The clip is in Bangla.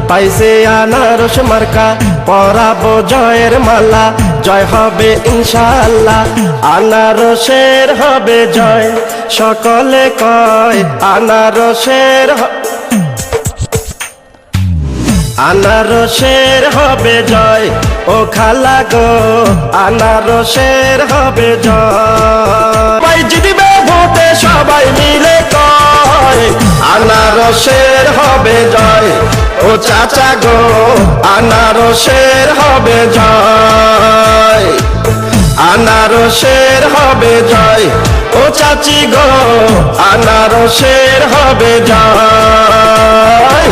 পাইছে আনারস মার্কা, পরাবো জয়ের মালা, জয় হবে ইনশাআল্লাহ, আনারসের হবে জয়। সকলে কয় আনারসের আনারসের হবে জয়। ও খালা গো আনারসের হবে জয়। সবাই জিতবে ভোটে সবাই মিলে কয় আনারসের হবে জয়। ও চাচা গো আনারসের হবে জয়, আনারসের হবে জয়। ও চাচি গো আনারসের হবে জয়।